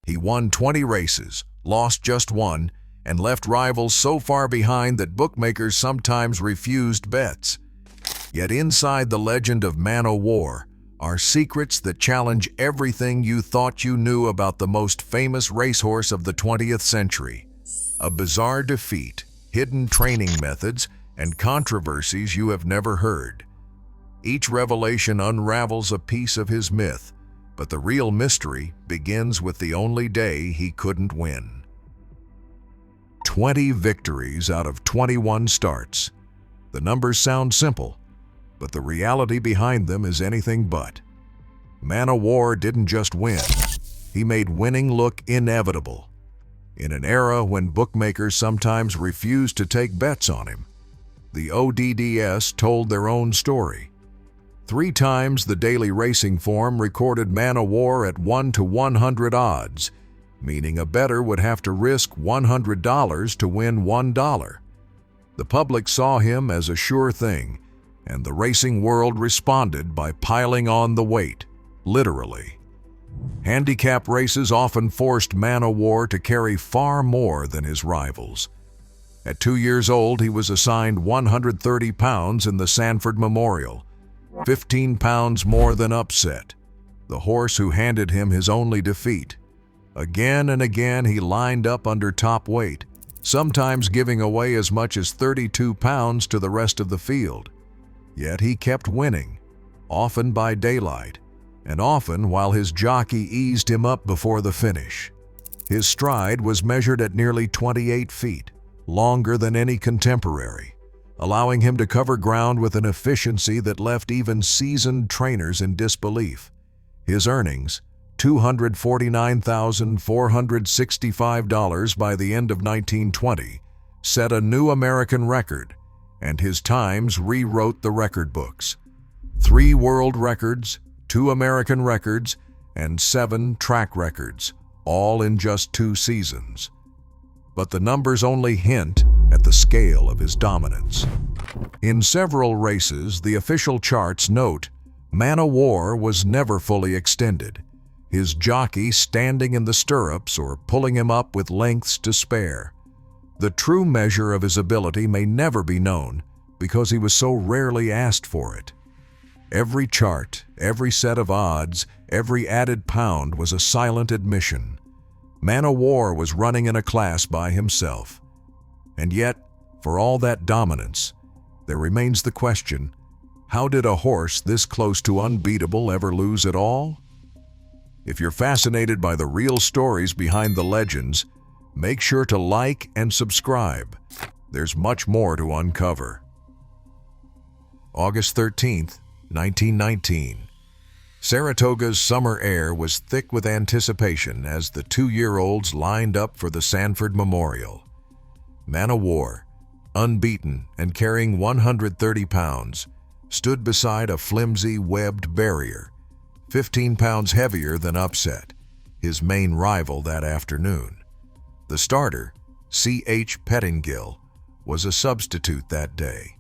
He won 20 races, lost just one, and left rivals so far behind that bookmakers sometimes refused bets. Yet inside the legend of Man o' War are secrets that challenge everything you thought you knew about the most famous racehorse of the 20th century. A bizarre defeat, hidden training methods, and controversies you have never heard. Each revelation unravels a piece of his myth, but the real mystery begins with the only day he couldn't win. 20 victories out of 21 starts. The numbers sound simple, but the reality behind them is anything but. Man o' War didn't just win, he made winning look inevitable. In an era when bookmakers sometimes refused to take bets on him, the ODDS told their own story. 3 times the daily racing form recorded Man o' War at 1 to 100 odds, meaning a bettor would have to risk $100 to win $1. The public saw him as a sure thing, and the racing world responded by piling on the weight, literally. Handicap races often forced Man o' War to carry far more than his rivals. At 2 years old, he was assigned 130 pounds in the Sanford Memorial, 15 pounds more than Upset, the horse who handed him his only defeat. Again and again he lined up under top weight, sometimes giving away as much as 32 pounds to the rest of the field. Yet he kept winning, often by daylight, and often while his jockey eased him up before the finish. His stride was measured at nearly 28 feet, longer than any contemporary, allowing him to cover ground with an efficiency that left even seasoned trainers in disbelief. His earnings, $249,465 by the end of 1920, set a new American record, and his times rewrote the record books. 3 world records, 2 American records, and 7 track records, all in just 2 seasons. But the numbers only hint at the scale of his dominance. In several races, the official charts note Man o' War was never fully extended, his jockey standing in the stirrups or pulling him up with lengths to spare. The true measure of his ability may never be known because he was so rarely asked for it. Every chart, every set of odds, every added pound was a silent admission. Man o' War was running in a class by himself. And yet, for all that dominance, there remains the question, how did a horse this close to unbeatable ever lose at all? If you're fascinated by the real stories behind the legends, make sure to like and subscribe. There's much more to uncover. August 13th, 1919. Saratoga's summer air was thick with anticipation as the 2-year-olds lined up for the Sanford Memorial. Man o' War, unbeaten and carrying 130 pounds, stood beside a flimsy webbed barrier, 15 pounds heavier than Upset, his main rival that afternoon. The starter, C.H. Pettingill, was a substitute that day.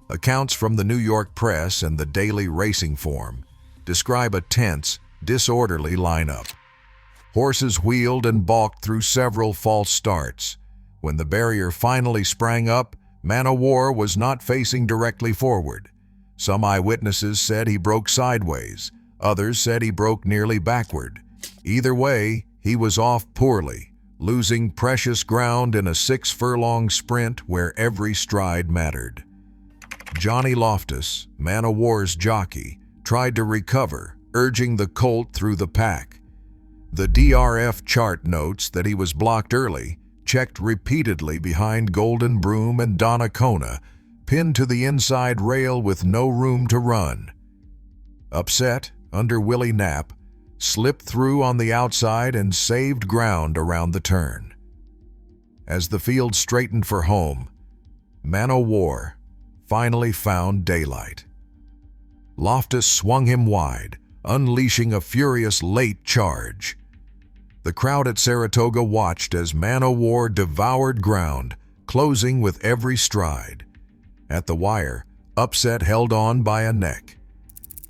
Accounts from the New York Press and the Daily Racing Form describe a tense, disorderly lineup. Horses wheeled and balked through several false starts. When the barrier finally sprang up, Man o' War was not facing directly forward. Some eyewitnesses said he broke sideways. Others said he broke nearly backward. Either way, he was off poorly, losing precious ground in a 6-furlong sprint where every stride mattered. Johnny Loftus, Man o' War's jockey, tried to recover, urging the colt through the pack. The DRF chart notes that he was blocked early, checked repeatedly behind Golden Broom and Donnacona, pinned to the inside rail with no room to run. Upset, under Willie Knapp, slipped through on the outside and saved ground around the turn. As the field straightened for home, Man o' War finally found daylight. Loftus swung him wide, unleashing a furious late charge. The crowd at Saratoga watched as Man o' War devoured ground, closing with every stride. At the wire, Upset held on by a neck.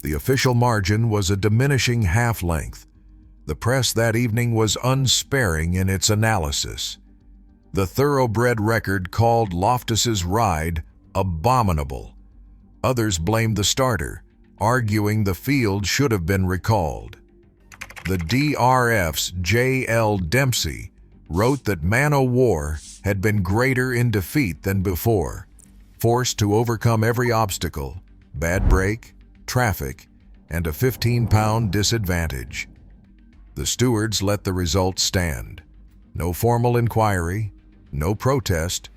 The official margin was a diminishing half-length. The press that evening was unsparing in its analysis. The thoroughbred record called Loftus's ride abominable. Others blamed the starter, arguing the field should have been recalled. The DRF's J.L. Dempsey wrote that Man o' War had been greater in defeat than before, forced to overcome every obstacle, bad brake, traffic, and a 15-pound disadvantage. The stewards let the result stand. No formal inquiry, no protest,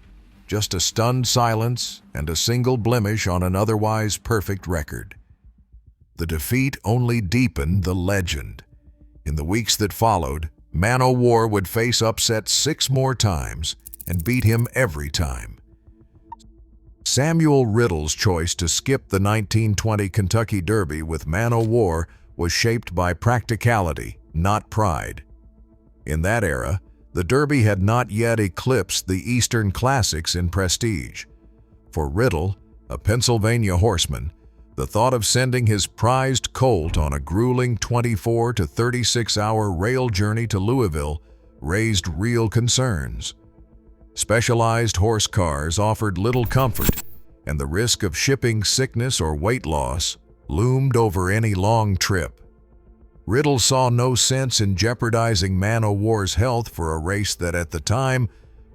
just a stunned silence and a single blemish on an otherwise perfect record. The defeat only deepened the legend. In the weeks that followed, Man o' War would face upset 6 more times and beat him every time. Samuel Riddle's choice to skip the 1920 Kentucky Derby with Man o' War was shaped by practicality, not pride. In that era, the Derby had not yet eclipsed the Eastern Classics in prestige. For Riddle, a Pennsylvania horseman, the thought of sending his prized colt on a grueling 24 to 36-hour rail journey to Louisville raised real concerns. Specialized horse cars offered little comfort, and the risk of shipping sickness or weight loss loomed over any long trip. Riddle saw no sense in jeopardizing Man o' War's health for a race that at the time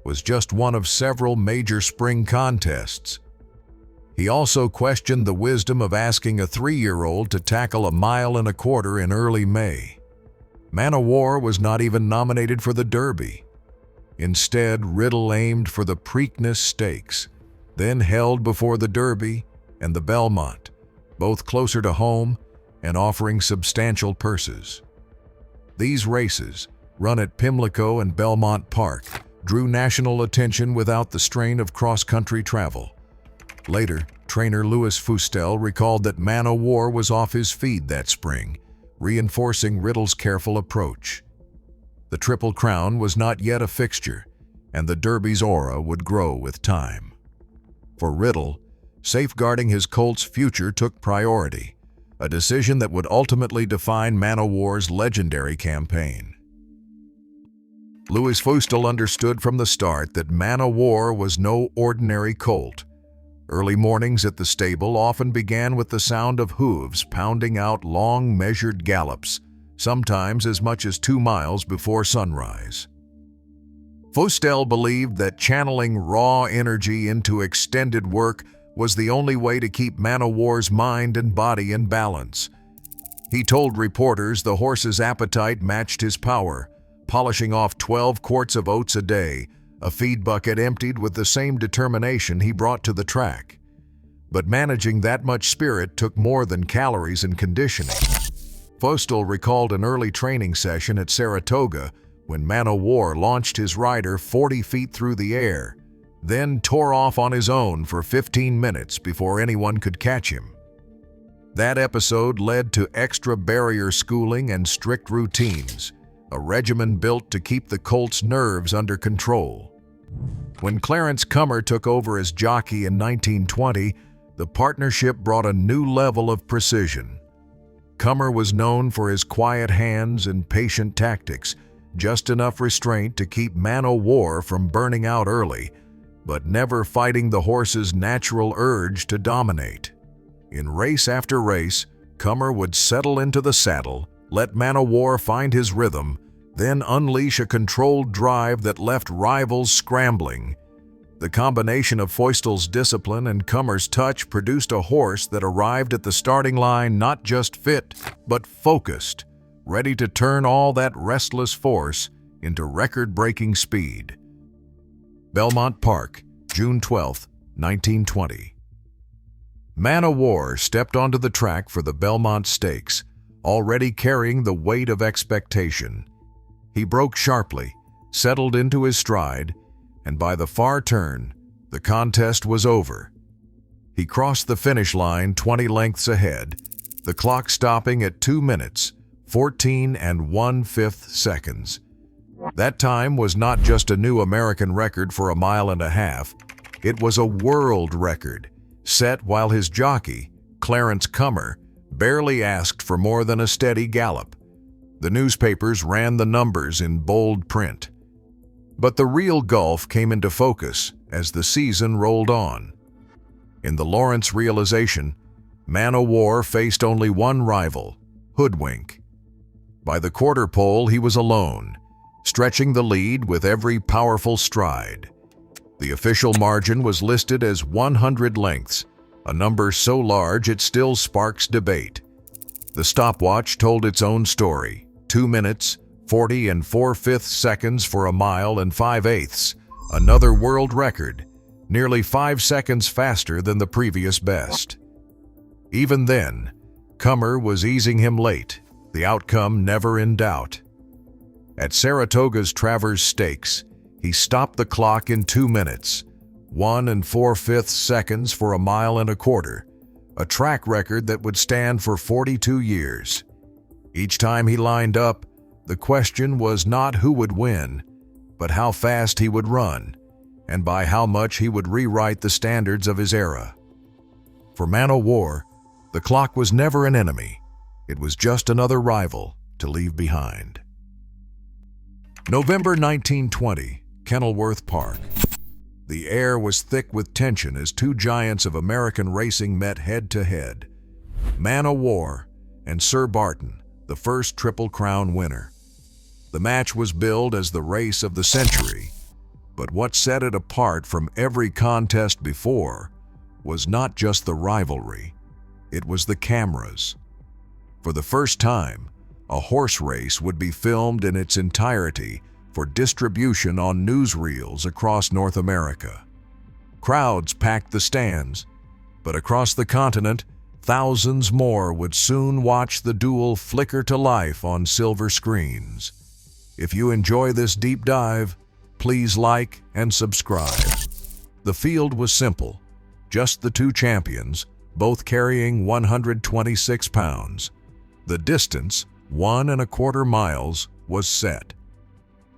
was just one of several major spring contests. He also questioned the wisdom of asking a 3-year-old to tackle 1.25 miles in early May. Man o' War was not even nominated for the Derby. Instead, Riddle aimed for the Preakness Stakes, then held before the Derby and the Belmont, both closer to home and offering substantial purses. These races, run at Pimlico and Belmont Park, drew national attention without the strain of cross-country travel. Later, trainer Louis Fustel recalled that Man o' War was off his feed that spring, reinforcing Riddle's careful approach. The Triple Crown was not yet a fixture, and the Derby's aura would grow with time. For Riddle, safeguarding his colt's future took priority, a decision that would ultimately define Man o' War's legendary campaign. Louis Fustel understood from the start that Man o' War was no ordinary colt. Early mornings at the stable often began with the sound of hooves pounding out long, measured gallops, sometimes as much as 2 miles before sunrise. Fustel believed that channeling raw energy into extended work was the only way to keep Man o' War's mind and body in balance. He told reporters the horse's appetite matched his power, polishing off 12 quarts of oats a day, a feed bucket emptied with the same determination he brought to the track. But managing that much spirit took more than calories and conditioning. Fustel recalled an early training session at Saratoga when Man o' War launched his rider 40 feet through the air, then tore off on his own for 15 minutes before anyone could catch him. That episode led to extra barrier schooling and strict routines, a regimen built to keep the colt's nerves under control. When Clarence Cummer took over as jockey in 1920, the partnership brought a new level of precision. Cummer was known for his quiet hands and patient tactics, just enough restraint to keep Man o' War from burning out early, but never fighting the horse's natural urge to dominate. In race after race, Cummer would settle into the saddle, let Man o' War find his rhythm, then unleash a controlled drive that left rivals scrambling. The combination of Fustel's discipline and Cummer's touch produced a horse that arrived at the starting line not just fit, but focused, ready to turn all that restless force into record-breaking speed. Belmont Park, June 12, 1920. Man o' War stepped onto the track for the Belmont Stakes, already carrying the weight of expectation. He broke sharply, settled into his stride, and by the far turn, the contest was over. He crossed the finish line 20 lengths ahead, the clock stopping at 2 minutes, 14 1/5 seconds. That time was not just a new American record for 1.5 miles, it was a world record, set while his jockey, Clarence Cummer, barely asked for more than a steady gallop. The newspapers ran the numbers in bold print. But the real gulf came into focus as the season rolled on. In the Lawrence realization, Man o' War faced only one rival, Hoodwink. By the quarter pole, he was alone, stretching the lead with every powerful stride. The official margin was listed as 100 lengths, a number so large it still sparks debate. The stopwatch told its own story: 2 minutes, 40 and 4/5 seconds for a mile and 5/8, another world record, nearly 5 seconds faster than the previous best. Even then, Cummer was easing him late, the outcome never in doubt. At Saratoga's Travers Stakes, he stopped the clock in 2 minutes, 1 and 4/5 seconds for a mile and a quarter, a track record that would stand for 42 years. Each time he lined up, the question was not who would win, but how fast he would run, and by how much he would rewrite the standards of his era. For Man o' War, the clock was never an enemy. It was just another rival to leave behind. November 1920, Kenilworth Park. The air was thick with tension as two giants of American racing met head-to-head. Man o' War and Sir Barton, the first Triple Crown winner. The match was billed as the race of the century, but what set it apart from every contest before was not just the rivalry, it was the cameras. For the first time, a horse race would be filmed in its entirety for distribution on newsreels across North America. Crowds packed the stands, but across the continent, thousands more would soon watch the duel flicker to life on silver screens. If you enjoy this deep dive, please like and subscribe. The field was simple, just the two champions, both carrying 126 pounds. The distance, 1¼ miles, was set.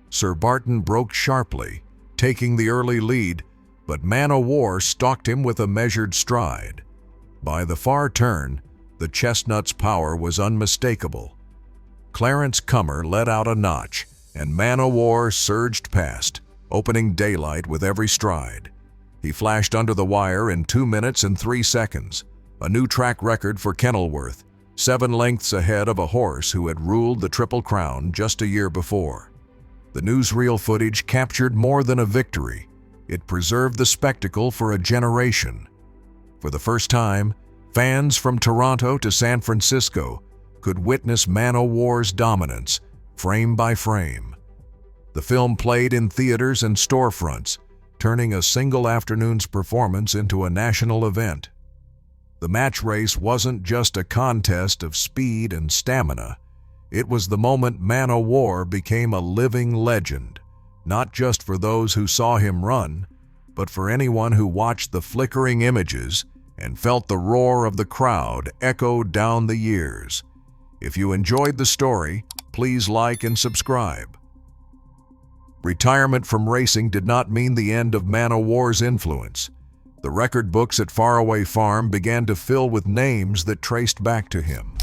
Sir Barton broke sharply, taking the early lead, but Man o' War stalked him with a measured stride. By the far turn, the chestnut's power was unmistakable. Clarence Cummer let out a notch, and Man o' War surged past, opening daylight with every stride. He flashed under the wire in 2 minutes and 3 seconds, a new track record for Kenilworth, 7 lengths ahead of a horse who had ruled the Triple Crown just a year before. The newsreel footage captured more than a victory. It preserved the spectacle for a generation. For the first time, fans from Toronto to San Francisco could witness Man o' War's dominance, frame by frame. The film played in theaters and storefronts, turning a single afternoon's performance into a national event. The match race wasn't just a contest of speed and stamina. It was the moment Man o' War became a living legend, not just for those who saw him run, but for anyone who watched the flickering images and felt the roar of the crowd echo down the years. If you enjoyed the story, please like and subscribe. Retirement from racing did not mean the end of Man o' War's influence. The record books at Faraway Farm began to fill with names that traced back to him.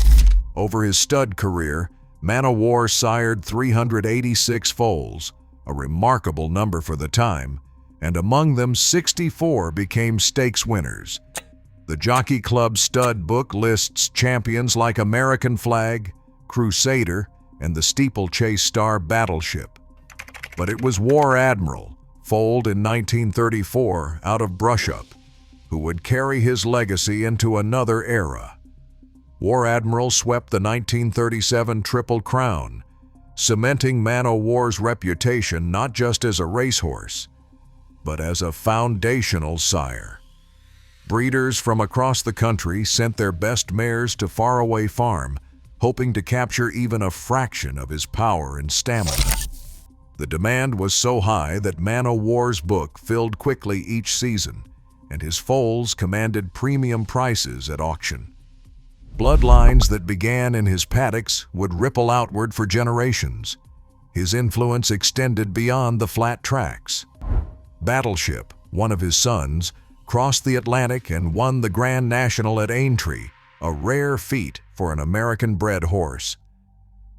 Over his stud career, Man o' War sired 386 foals, a remarkable number for the time, and among them 64 became stakes winners. The Jockey Club stud book lists champions like American Flag, Crusader, and the steeplechase star Battleship. But it was War Admiral, foaled in 1934 out of Brushup, who would carry his legacy into another era. War Admiral swept the 1937 Triple Crown, cementing Man o' War's reputation not just as a racehorse, but as a foundational sire. Breeders from across the country sent their best mares to Faraway Farm, hoping to capture even a fraction of his power and stamina. The demand was so high that Man o' War's book filled quickly each season, and his foals commanded premium prices at auction. Bloodlines that began in his paddocks would ripple outward for generations. His influence extended beyond the flat tracks. Battleship, one of his sons, crossed the Atlantic and won the Grand National at Aintree, a rare feat for an American-bred horse.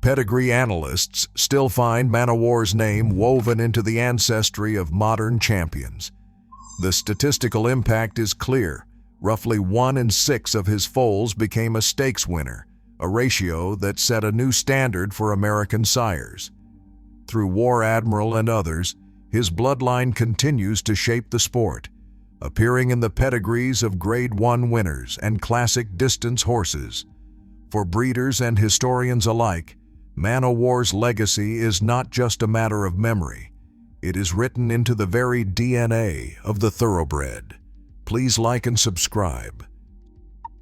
Pedigree analysts still find Man O' War's name woven into the ancestry of modern champions. The statistical impact is clear. Roughly 1 in 6 of his foals became a stakes winner, a ratio that set a new standard for American sires. Through War Admiral and others, his bloodline continues to shape the sport, appearing in the pedigrees of Grade 1 winners and classic distance horses. For breeders and historians alike, Man O' War's legacy is not just a matter of memory. It is written into the very DNA of the thoroughbred. Please like and subscribe.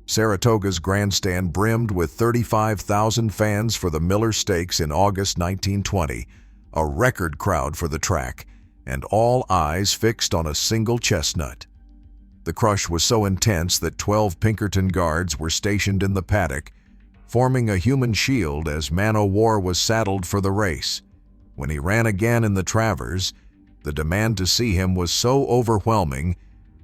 Saratoga's grandstand brimmed with 35,000 fans for the Miller Stakes in August 1920, a record crowd for the track, and all eyes fixed on a single chestnut. The crush was so intense that 12 Pinkerton guards were stationed in the paddock, forming a human shield as Man O' War was saddled for the race. When he ran again in the Travers, the demand to see him was so overwhelming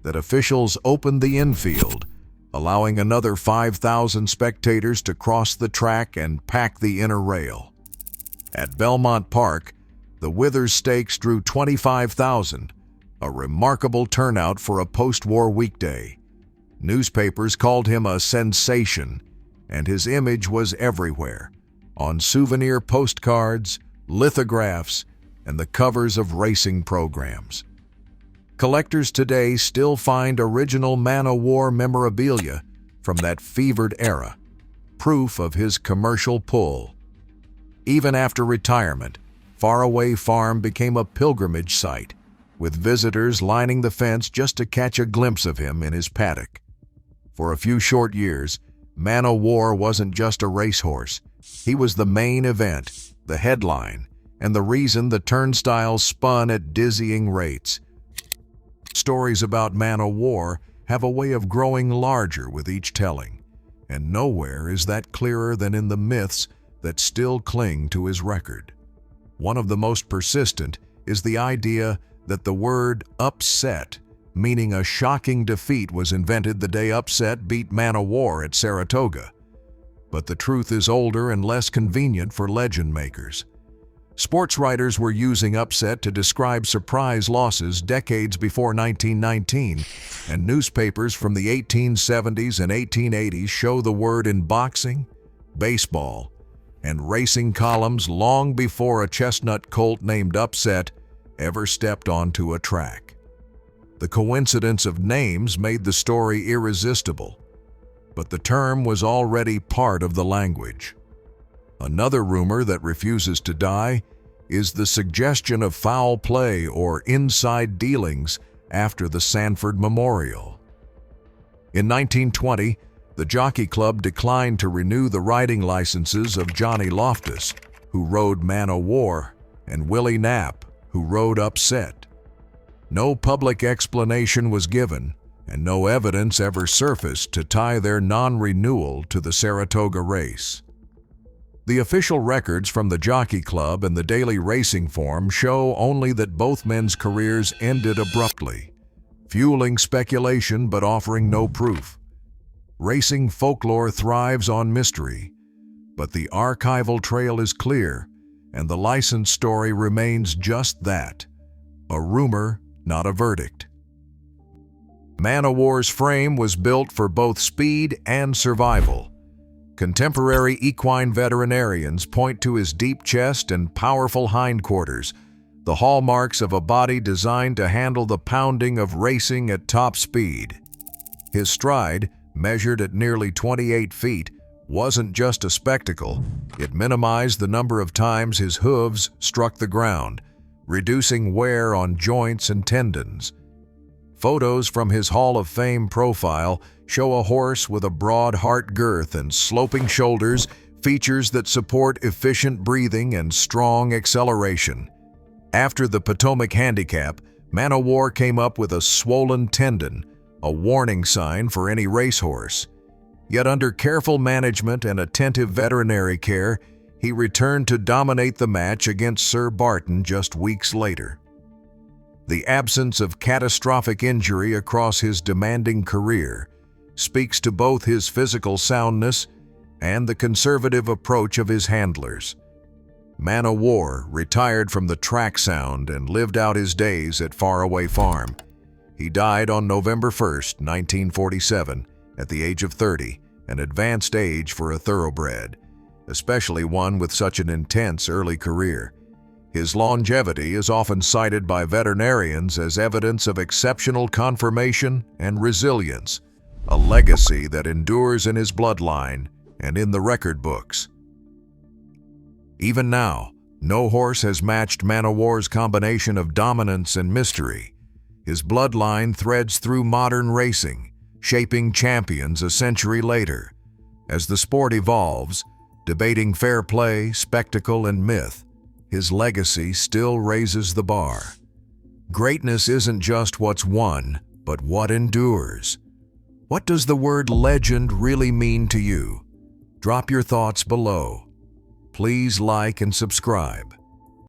that officials opened the infield, allowing another 5,000 spectators to cross the track and pack the inner rail. At Belmont Park, the Withers Stakes drew 25,000, a remarkable turnout for a post-war weekday. Newspapers called him a sensation, and his image was everywhere, on souvenir postcards, lithographs, and the covers of racing programs. Collectors today still find original Man O' War memorabilia from that fevered era, proof of his commercial pull. Even after retirement, Faraway Farm became a pilgrimage site, with visitors lining the fence just to catch a glimpse of him in his paddock. For a few short years, Man O' War wasn't just a racehorse. He was the main event, the headline, and the reason the turnstiles spun at dizzying rates. Stories about Man O' War have a way of growing larger with each telling, and nowhere is that clearer than in the myths that still cling to his record. One of the most persistent is the idea that the word upset, meaning a shocking defeat, was invented the day Upset beat Man O' War at Saratoga. But the truth is older and less convenient for legend makers. Sports writers were using upset to describe surprise losses decades before 1919, and newspapers from the 1870s and 1880s show the word in boxing, baseball, and racing columns long before a chestnut colt named Upset ever stepped onto a track. The coincidence of names made the story irresistible, but the term was already part of the language. Another rumor that refuses to die is the suggestion of foul play or inside dealings after the Sanford Memorial. In 1920, the Jockey Club declined to renew the riding licenses of Johnny Loftus, who rode Man O' War, and Willie Knapp, who rode Upset. No public explanation was given, and no evidence ever surfaced to tie their non-renewal to the Saratoga race. The official records from the Jockey Club and the Daily Racing Form show only that both men's careers ended abruptly, fueling speculation but offering no proof. Racing folklore thrives on mystery, but the archival trail is clear, and the license story remains just that, a rumor, not a verdict. Man O' War's frame was built for both speed and survival. Contemporary equine veterinarians point to his deep chest and powerful hindquarters, the hallmarks of a body designed to handle the pounding of racing at top speed. His stride, measured at nearly 28 feet, wasn't just a spectacle. It minimized the number of times his hooves struck the ground, reducing wear on joints and tendons. Photos from his Hall of Fame profile show a horse with a broad heart girth and sloping shoulders, features that support efficient breathing and strong acceleration. After the Potomac Handicap, Man O' War came up with a swollen tendon, a warning sign for any racehorse. Yet under careful management and attentive veterinary care, he returned to dominate the match against Sir Barton just weeks later. The absence of catastrophic injury across his demanding career speaks to both his physical soundness and the conservative approach of his handlers. Man o' War retired from the track sound and lived out his days at Faraway Farm. He died on November 1st, 1947, at the age of 30, an advanced age for a thoroughbred, especially one with such an intense early career. His longevity is often cited by veterinarians as evidence of exceptional conformation and resilience, a legacy that endures in his bloodline and in the record books. Even now, no horse has matched Man o' War's combination of dominance and mystery. His bloodline threads through modern racing, shaping champions a century later. As the sport evolves, debating fair play, spectacle, and myth, his legacy still raises the bar. Greatness isn't just what's won, but what endures. What does the word legend really mean to you? Drop your thoughts below. Please like and subscribe.